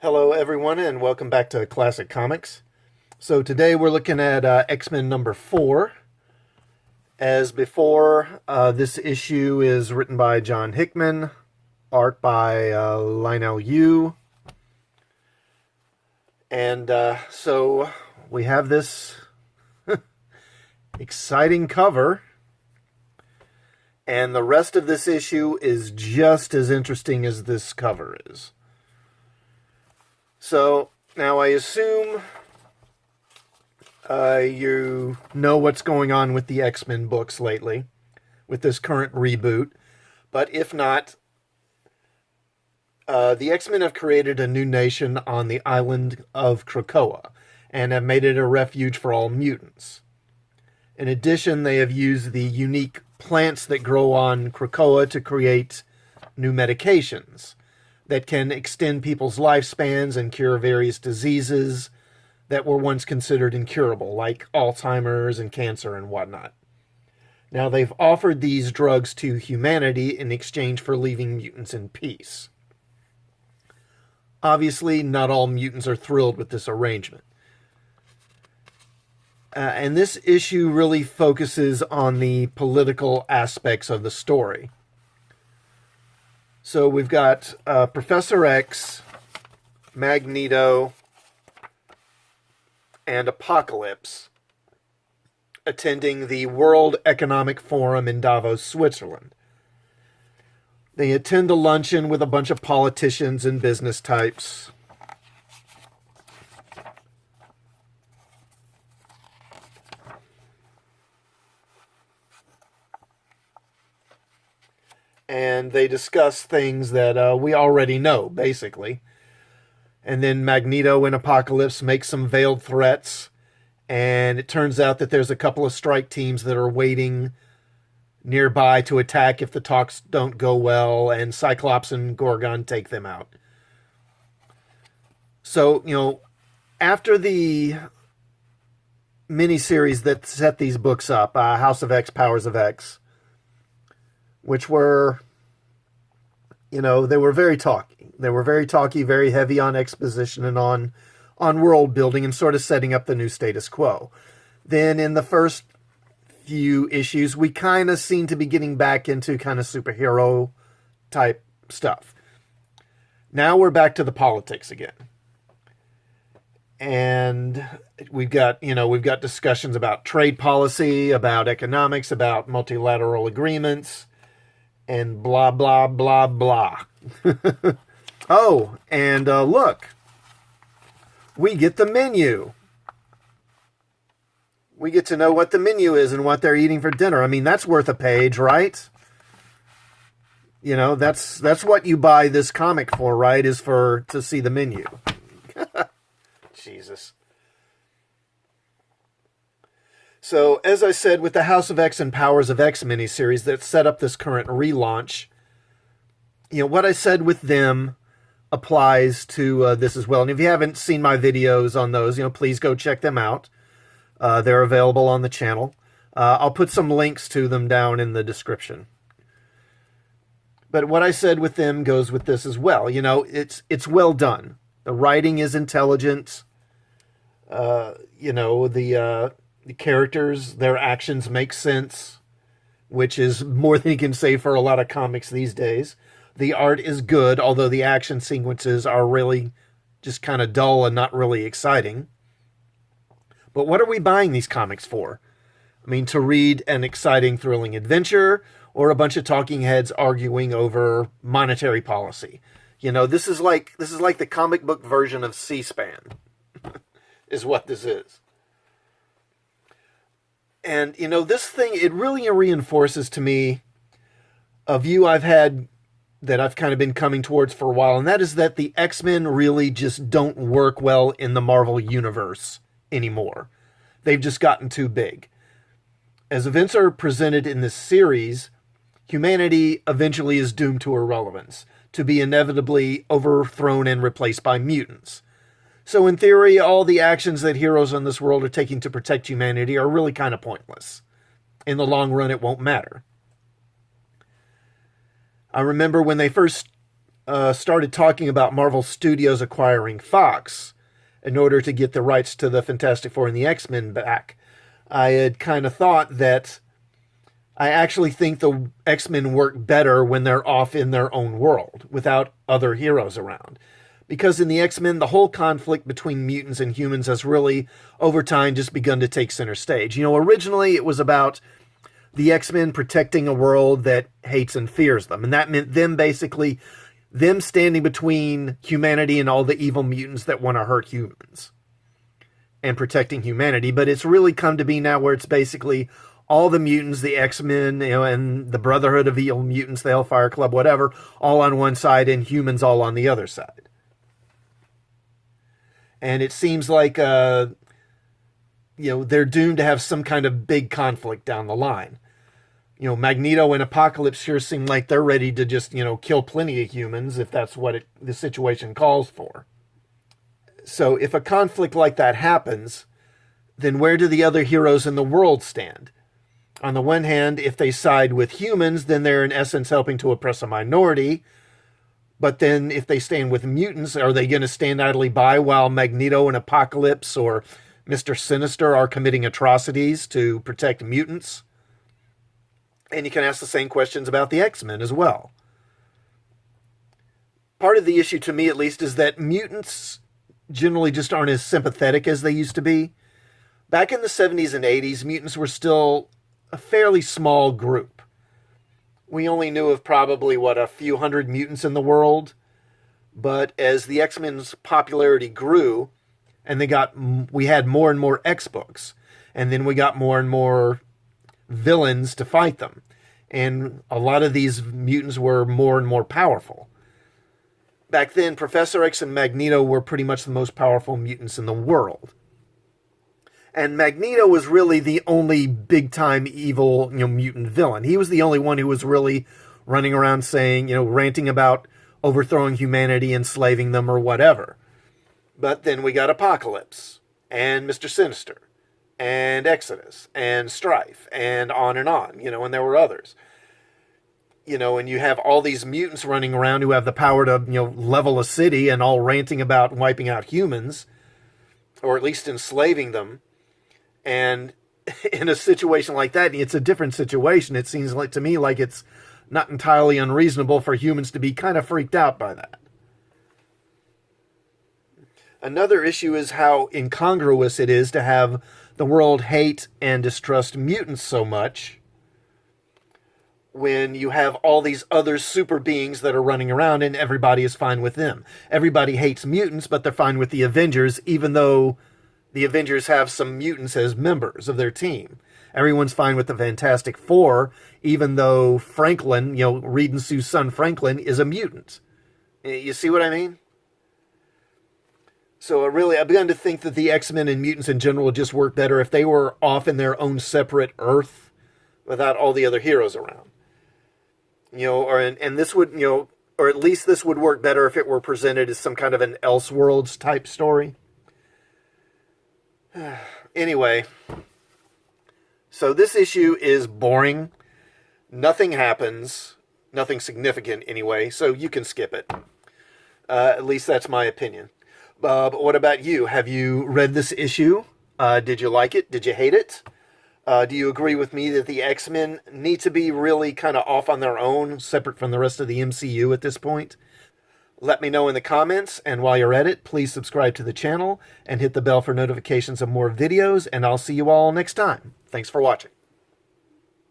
Hello everyone and welcome back to Classic Comics. So today we're looking at X-Men number 4. As before, this issue is written by John Hickman, art by Lionel Yu. And so we have this exciting cover. And the rest of this issue is just as interesting as this cover is. So, now I assume you know what's going on with the X-Men books lately, with this current reboot. But if not, the X-Men have created a new nation on the island of Krakoa, and have made it a refuge for all mutants. In addition, they have used the unique plants that grow on Krakoa to create new medications that can extend people's lifespans and cure various diseases that were once considered incurable, like Alzheimer's and cancer and whatnot. Now, they've offered these drugs to humanity in exchange for leaving mutants in peace. Obviously, not all mutants are thrilled with this arrangement. And this issue really focuses on the political aspects of the story. So we've got Professor X, Magneto, and Apocalypse attending the World Economic Forum in Davos, Switzerland. They attend a luncheon with a bunch of politicians and business types. And they discuss things that we already know, basically. And then Magneto and Apocalypse make some veiled threats. And it turns out that there's a couple of strike teams that are waiting nearby to attack if the talks don't go well. And Cyclops and Gorgon take them out. So, after the miniseries that set these books up, House of X, Powers of X, which were, they were very talky. They were very talky, very heavy on exposition and on world building and sort of setting up the new status quo. Then in the first few issues, we kind of seem to be getting back into kind of superhero type stuff. Now we're back to the politics again. And we've got discussions about trade policy, about economics, about multilateral agreements, and blah, blah, blah, blah. Oh, and look. We get the menu. We get to know what the menu is and what they're eating for dinner. I mean, that's worth a page, right? That's what you buy this comic for, right? Is to see the menu. Jesus. So, as I said, with the House of X and Powers of X miniseries that set up this current relaunch, what I said with them applies to this as well. And if you haven't seen my videos on those, please go check them out. They're available on the channel. I'll put some links to them down in the description. But what I said with them goes with this as well. It's well done. The writing is intelligent. The characters, their actions make sense, which is more than you can say for a lot of comics these days. The art is good, although the action sequences are really just kind of dull and not really exciting. But what are we buying these comics for? I mean, to read an exciting, thrilling adventure, or a bunch of talking heads arguing over monetary policy? This is like the comic book version of C-SPAN, is what this is. And, this thing, it really reinforces to me a view I've had that I've kind of been coming towards for a while, and that is that the X-Men really just don't work well in the Marvel Universe anymore. They've just gotten too big. As events are presented in this series, humanity eventually is doomed to irrelevance, to be inevitably overthrown and replaced by mutants. So in theory, all the actions that heroes in this world are taking to protect humanity are really kind of pointless. In the long run, it won't matter. I remember when they first started talking about Marvel Studios acquiring Fox in order to get the rights to the Fantastic Four and the X-Men back, I had kind of thought that I actually think the X-Men work better when they're off in their own world without other heroes around. Because in the X-Men, the whole conflict between mutants and humans has really, over time, just begun to take center stage. You know, originally it was about the X-Men protecting a world that hates and fears them. And that meant them standing between humanity and all the evil mutants that want to hurt humans and protecting humanity. But it's really come to be now where it's basically all the mutants, the X-Men, you know, and the Brotherhood of Evil Mutants, the Hellfire Club, whatever, all on one side and humans all on the other side. And it seems like, they're doomed to have some kind of big conflict down the line. You know, Magneto and Apocalypse sure seem like they're ready to just, kill plenty of humans if that's what the situation calls for. So if a conflict like that happens, then where do the other heroes in the world stand? On the one hand, if they side with humans, then they're in essence helping to oppress a minority. But then if they stand with mutants, are they going to stand idly by while Magneto and Apocalypse or Mr. Sinister are committing atrocities to protect mutants? And you can ask the same questions about the X-Men as well. Part of the issue, to me at least, is that mutants generally just aren't as sympathetic as they used to be. Back in the 70s and 80s, mutants were still a fairly small group. We only knew of probably, a few hundred mutants in the world. But as the X-Men's popularity grew, and we had more and more X-books, and then we got more and more villains to fight them. And a lot of these mutants were more and more powerful. Back then, Professor X and Magneto were pretty much the most powerful mutants in the world. And Magneto was really the only big-time evil, mutant villain. He was the only one who was really running around saying, ranting about overthrowing humanity, enslaving them, or whatever. But then we got Apocalypse, and Mr. Sinister, and Exodus, and Strife, and on, and there were others. And you have all these mutants running around who have the power to, level a city and all ranting about wiping out humans, or at least enslaving them. And in a situation like that, it's a different situation. It seems like to me like it's not entirely unreasonable for humans to be kind of freaked out by that. Another issue is how incongruous it is to have the world hate and distrust mutants so much when you have all these other super beings that are running around and everybody is fine with them. Everybody hates mutants, but they're fine with the Avengers, even though the Avengers have some mutants as members of their team. Everyone's fine with the Fantastic Four, even though Franklin, Reed and Sue's son Franklin, is a mutant. You see what I mean? So I've begun to think that the X-Men and mutants in general would just work better if they were off in their own separate Earth without all the other heroes around. And this would, or at least this would work better if it were presented as some kind of an Elseworlds type story. Anyway, so this issue is boring. Nothing happens. Nothing significant anyway, so you can skip it. At least that's my opinion. But what about you? Have you read this issue? Did you like it? Did you hate it? Do you agree with me that the X-Men need to be really kind of off on their own, separate from the rest of the MCU at this point? Let me know in the comments, and while you're at it, please subscribe to the channel and hit the bell for notifications of more videos, and I'll see you all next time. Thanks for watching.